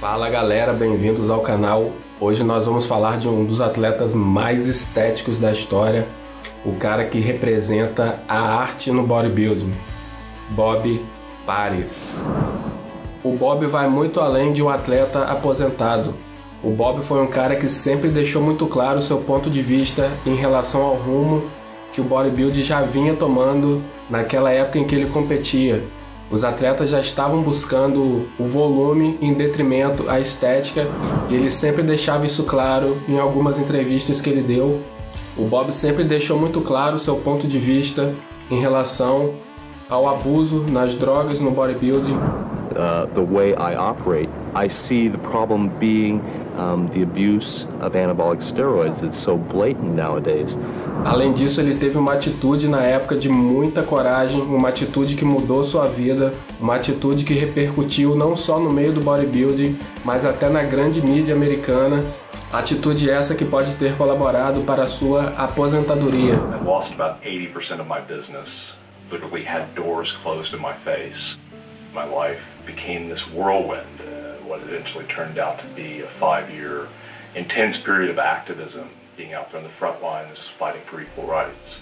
Fala galera, bem-vindos ao canal. Hoje nós vamos falar de um dos atletas mais estéticos da história, o cara que representa a arte no bodybuilding, Bob Paris. O Bob vai muito além de um atleta aposentado. O Bob foi um cara que sempre deixou muito claro o seu ponto de vista em relação ao rumo que o bodybuilding já vinha tomando naquela época em que ele competia. Os atletas já estavam buscando o volume em detrimento à estética e ele sempre deixava isso claro em algumas entrevistas que ele deu. O Bob sempre deixou muito claro o seu ponto de vista em relação ao abuso nas drogas no bodybuilding. The way I operate, I see the problem being the abuse of anabolic steroids. It's so blatant nowadays. Além disso, ele teve uma atitude na época de muita coragem, uma atitude que mudou sua vida, uma atitude que repercutiu não só no meio do bodybuilding, mas até na grande mídia americana. Atitude essa que pode ter colaborado para a sua aposentadoria. I lost about 80% of my business. Literally had doors closed in my face. My life became this whirlwind, what eventually turned out to be a 5-year intense period of activism, being out there on the front lines fighting for equal rights.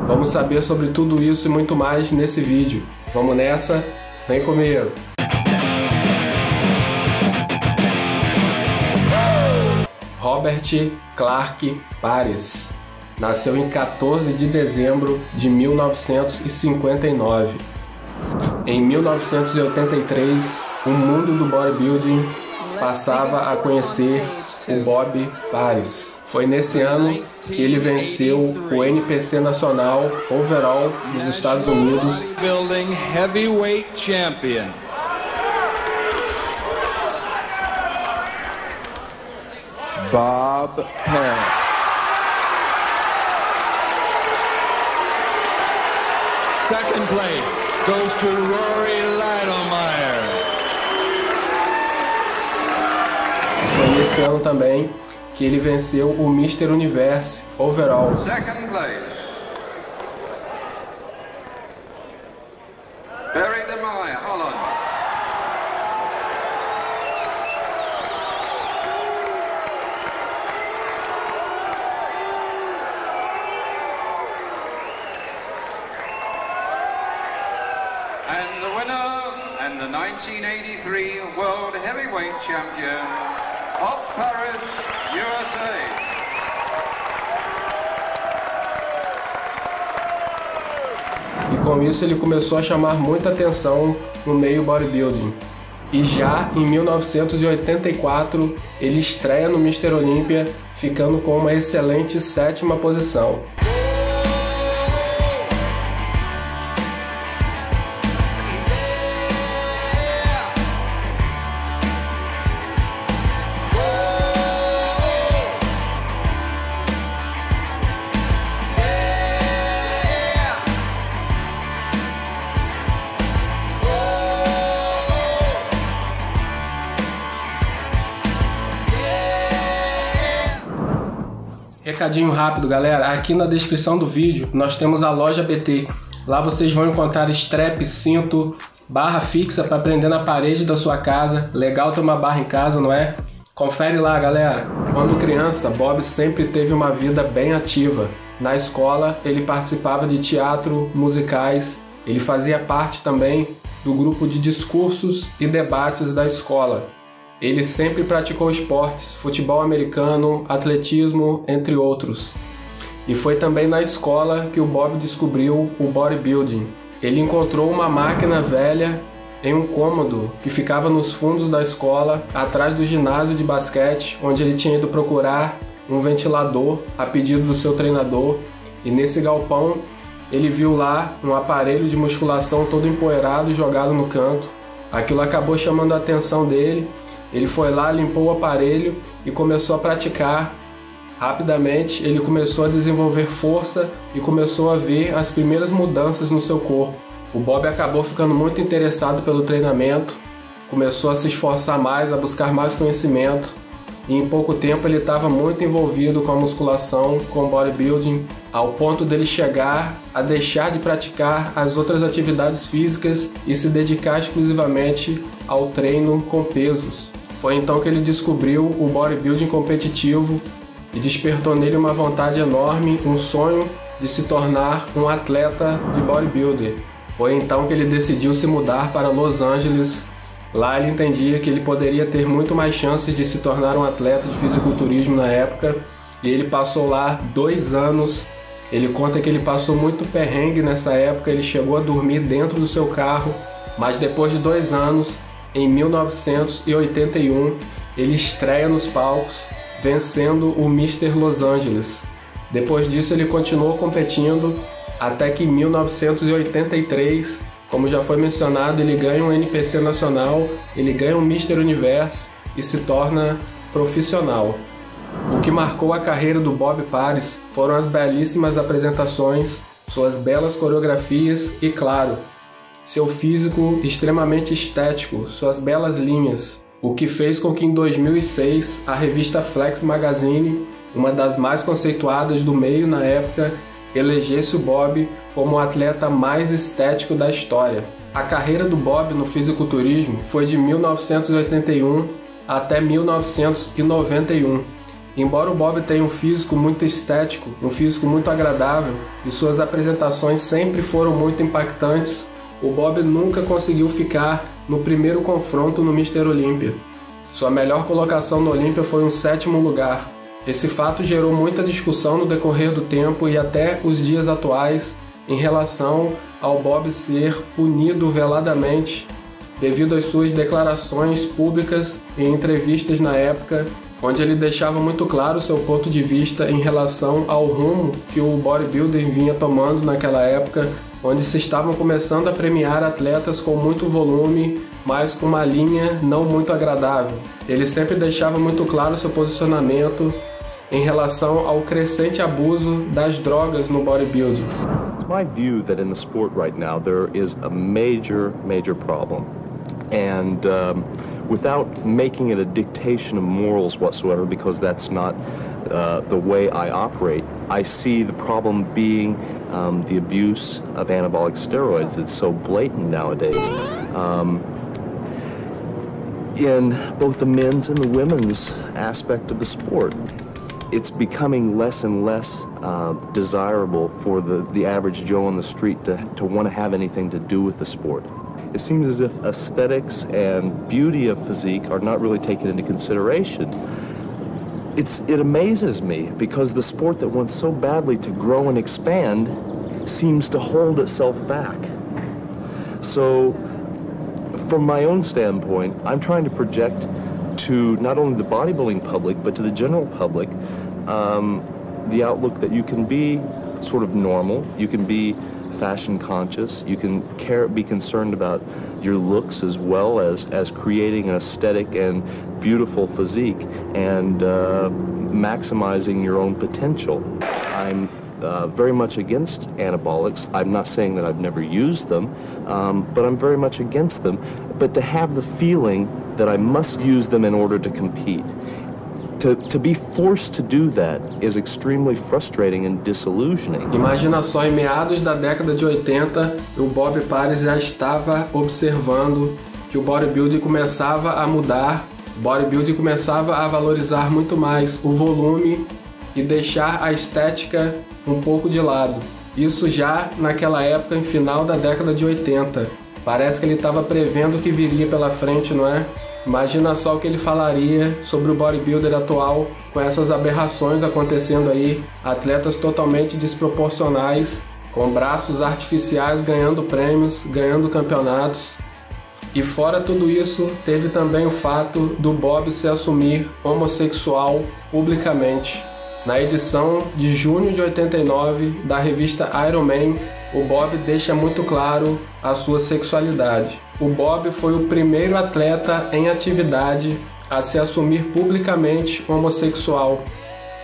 Vamos saber sobre tudo isso e muito mais nesse vídeo. Vamos nessa? Vem comigo! Robert Clark Paris nasceu em 14 de dezembro de 1959. Em 1983, o mundo do bodybuilding passava a conhecer o Bob Paris. Foi nesse ano que ele venceu o NPC Nacional Overall nos Estados Unidos. Bodybuilding Heavyweight Champion. Bob Paris. Second place goes to Rory Lydelmeyer. Foi nesse ano também que ele venceu o Mr. Universe Overall. Second place, Barry DeMaia, Holland. And the winner and the 1983 World Heavyweight Champion, Bob Paris, USA. E com isso ele começou a chamar muita atenção no meio bodybuilding. E já em 1984 ele estreia no Mr. Olympia, ficando com uma excelente 7ª posição. Recadinho rápido, galera, aqui na descrição do vídeo nós temos a loja BT. Lá vocês vão encontrar strap, cinto, barra fixa para prender na parede da sua casa. Legal ter uma barra em casa, não é? Confere lá, galera. Quando criança, Bob sempre teve uma vida bem ativa. Na escola, ele participava de teatro, musicais. Ele fazia parte também do grupo de discursos e debates da escola. Ele sempre praticou esportes, futebol americano, atletismo, entre outros. E foi também na escola que o Bob descobriu o bodybuilding. Ele encontrou uma máquina velha em um cômodo que ficava nos fundos da escola, atrás do ginásio de basquete, onde ele tinha ido procurar um ventilador a pedido do seu treinador. E nesse galpão ele viu lá um aparelho de musculação todo empoeirado e jogado no canto. Aquilo acabou chamando a atenção dele. Ele foi lá, limpou o aparelho e começou a praticar. Rapidamente ele começou a desenvolver força e começou a ver as primeiras mudanças no seu corpo. O Bob acabou ficando muito interessado pelo treinamento, começou a se esforçar mais, a buscar mais conhecimento e em pouco tempo ele estava muito envolvido com a musculação, com o bodybuilding, ao ponto dele chegar a deixar de praticar as outras atividades físicas e se dedicar exclusivamente ao treino com pesos. Foi então que ele descobriu o bodybuilding competitivo e despertou nele uma vontade enorme, um sonho de se tornar um atleta de bodybuilder. Foi então que ele decidiu se mudar para Los Angeles. Lá ele entendia que ele poderia ter muito mais chances de se tornar um atleta de fisiculturismo na época, e ele passou lá 2 anos. Ele conta que ele passou muito perrengue nessa época, ele chegou a dormir dentro do seu carro, mas depois de 2 anos, em 1981, ele estreia nos palcos, vencendo o Mr. Los Angeles. Depois disso ele continuou competindo até que em 1983, como já foi mencionado, ele ganha um NPC nacional, ele ganha um Mr. Universo e se torna profissional. O que marcou a carreira do Bob Paris foram as belíssimas apresentações, suas belas coreografias e, claro, seu físico extremamente estético, suas belas linhas, o que fez com que em 2006 a revista Flex Magazine, uma das mais conceituadas do meio na época, elegesse o Bob como o atleta mais estético da história. A carreira do Bob no fisiculturismo foi de 1981 até 1991. Embora o Bob tenha um físico muito estético, um físico muito agradável e suas apresentações sempre foram muito impactantes, o Bob nunca conseguiu ficar no primeiro confronto no Mr. Olympia. Sua melhor colocação no Olympia foi um 7º lugar. Esse fato gerou muita discussão no decorrer do tempo e até os dias atuais em relação ao Bob ser punido veladamente devido às suas declarações públicas em entrevistas na época, onde ele deixava muito claro o seu ponto de vista em relação ao rumo que o bodybuilding vinha tomando naquela época, onde se estavam começando a premiar atletas com muito volume, mas com uma linha não muito agradável. Ele sempre deixava muito claro o seu posicionamento em relação ao crescente abuso das drogas no bodybuilding. It's my view that in the sport right now there is a major problem. And without making it a dictation of morals whatsoever, because that's not the way I operate, I see the problem being the abuse of anabolic steroids. It's so blatant nowadays. In both the men's and the women's aspect of the sport, it's becoming less and less desirable for the average Joe on the street to want to have anything to do with the sport. It seems as if aesthetics and beauty of physique are not really taken into consideration. It amazes me because the sport that wants so badly to grow and expand seems to hold itself back. So, from my own standpoint, I'm trying to project to not only the bodybuilding public, but to the general public, the outlook that you can be sort of normal, you can be fashion conscious, you can be concerned about your looks as well as creating an aesthetic and beautiful physique and maximizing your own potential. I'm very much against anabolics. I'm not saying that I've never used them, but I'm very much against them. But to have the feeling that I must use them in order to compete, to be forced to do that is extremely frustrating and disillusioning. Imagina só, em meados da década de 80, o Bob Paris já estava observando que o bodybuilding começava a mudar, o bodybuilding começava a valorizar muito mais o volume e deixar a estética um pouco de lado. Isso já naquela época, em final da década de 80. Parece que ele estava prevendo o que viria pela frente, não é? Imagina só o que ele falaria sobre o bodybuilder atual, com essas aberrações acontecendo aí, atletas totalmente desproporcionais, com braços artificiais ganhando prêmios, ganhando campeonatos. E fora tudo isso, teve também o fato do Bob se assumir homossexual publicamente. Na edição de junho de 89 da revista Iron Man, o Bob deixa muito claro a sua sexualidade. O Bob foi o primeiro atleta em atividade a se assumir publicamente homossexual.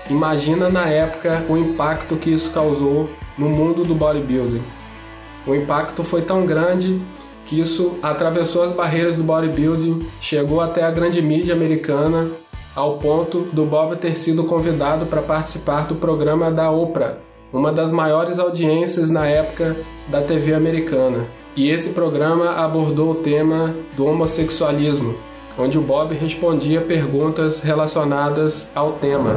Imagina na época o impacto que isso causou no mundo do bodybuilding. O impacto foi tão grande que isso atravessou as barreiras do bodybuilding, chegou até a grande mídia americana, ao ponto do Bob ter sido convidado para participar do programa da Oprah, uma das maiores audiências na época da TV americana. E esse programa abordou o tema do homossexualismo, onde o Bob respondia perguntas relacionadas ao tema.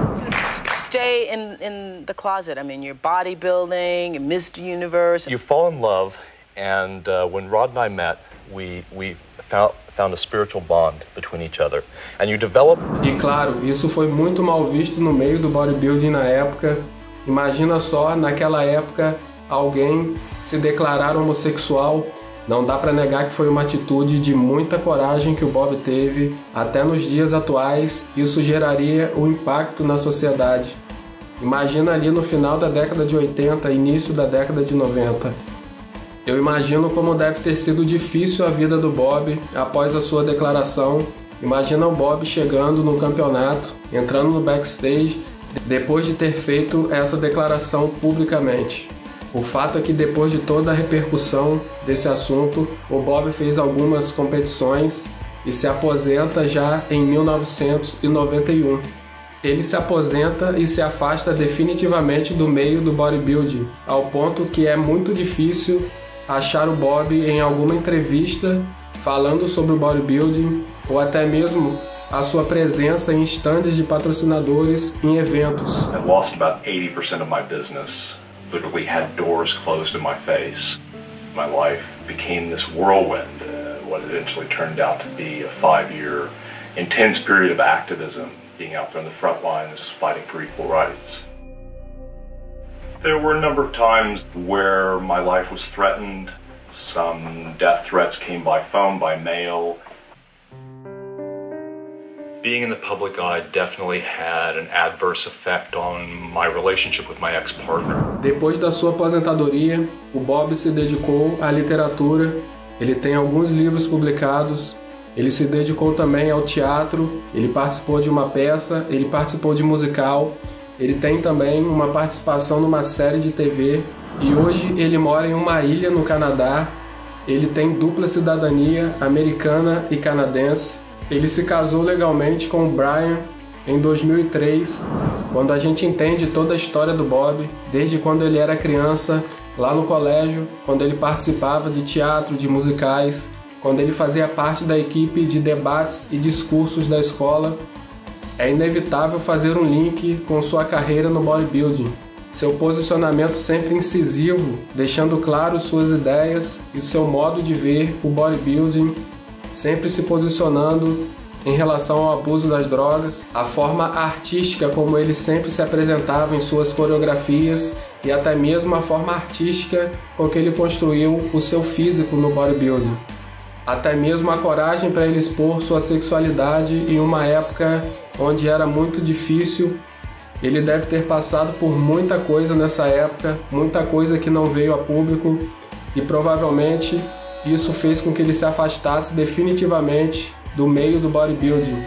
Stay in the closet. I mean, you're bodybuilding, Mr. Universe. You fall in love, and when Rod and I met, we found a spiritual bond between each other, and you develop. E claro, isso foi muito mal visto no meio do bodybuilding na época. Imagina só, naquela época, alguém se declarar homossexual. Não dá para negar que foi uma atitude de muita coragem que o Bob teve. Até nos dias atuais, isso geraria um impacto na sociedade. Imagina ali no final da década de 80, início da década de 90. Eu imagino como deve ter sido difícil a vida do Bob após a sua declaração. Imagina o Bob chegando no campeonato, entrando no backstage, depois de ter feito essa declaração publicamente. O fato é que depois de toda a repercussão desse assunto, o Bob fez algumas competições e se aposenta já em 1991. Ele se aposenta e se afasta definitivamente do meio do bodybuilding, ao ponto que é muito difícil achar o Bob em alguma entrevista falando sobre o bodybuilding ou até mesmo a sua presença em estandes de patrocinadores em eventos. I lost about 80% of my business. Literally had doors closed in my face. My life became this whirlwind, what eventually turned out to be a 5-year intense period of activism, being out there on the front lines, fighting for equal rights. There were a number of times where my life was threatened. Some death threats came by phone, by mail. Being in the public eye definitely had an adverse effect on my relationship with my ex-partner. Depois da sua aposentadoria, o Bob se dedicou à literatura. Ele tem alguns livros publicados. Ele se dedicou também ao teatro. Ele participou de uma peça, ele participou de musical. Ele tem também uma participação numa série de TV. E hoje ele mora em uma ilha no Canadá. Ele tem dupla cidadania americana e canadense. Ele se casou legalmente com o Brian em 2003, quando a gente entende toda a história do Bob, desde quando ele era criança, lá no colégio, quando ele participava de teatro, de musicais, quando ele fazia parte da equipe de debates e discursos da escola. É inevitável fazer um link com sua carreira no bodybuilding. Seu posicionamento sempre incisivo, deixando claro suas ideias e o seu modo de ver o bodybuilding, sempre se posicionando em relação ao abuso das drogas, a forma artística como ele sempre se apresentava em suas coreografias e até mesmo a forma artística com que ele construiu o seu físico no bodybuilding. Até mesmo a coragem para ele expor sua sexualidade em uma época onde era muito difícil. Ele deve ter passado por muita coisa nessa época, muita coisa que não veio a público e provavelmente isso fez com que ele se afastasse definitivamente do meio do bodybuilding,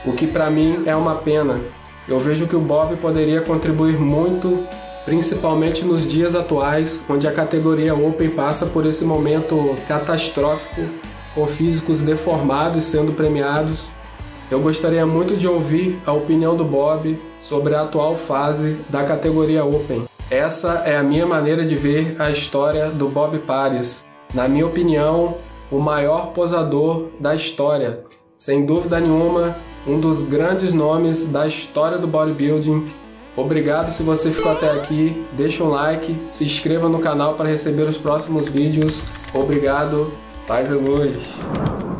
o que para mim é uma pena. Eu vejo que o Bob poderia contribuir muito, principalmente nos dias atuais, onde a categoria Open passa por esse momento catastrófico, com físicos deformados sendo premiados. Eu gostaria muito de ouvir a opinião do Bob sobre a atual fase da categoria Open. Essa é a minha maneira de ver a história do Bob Paris. Na minha opinião, o maior posador da história. Sem dúvida nenhuma, um dos grandes nomes da história do bodybuilding. Obrigado se você ficou até aqui. Deixa um like, se inscreva no canal para receber os próximos vídeos. Obrigado, paz e luz.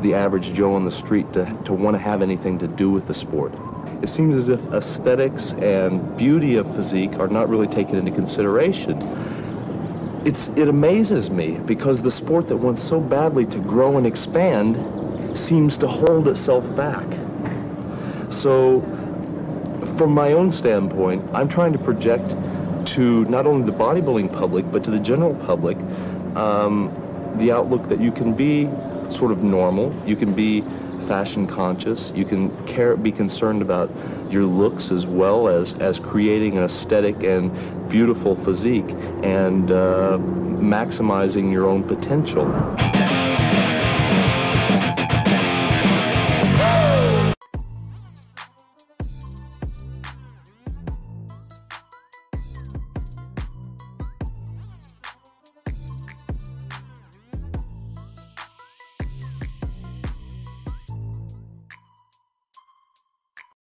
The average Joe on the street to want to have anything to do with the sport. It seems as if aesthetics and beauty of physique are not really taken into consideration. It amazes me because the sport that wants so badly to grow and expand seems to hold itself back. So, from my own standpoint, I'm trying to project to not only the bodybuilding public, but to the general public, the outlook that you can be sort of normal, you can be fashion conscious, you can be concerned about your looks as well as creating an aesthetic and beautiful physique and maximizing your own potential.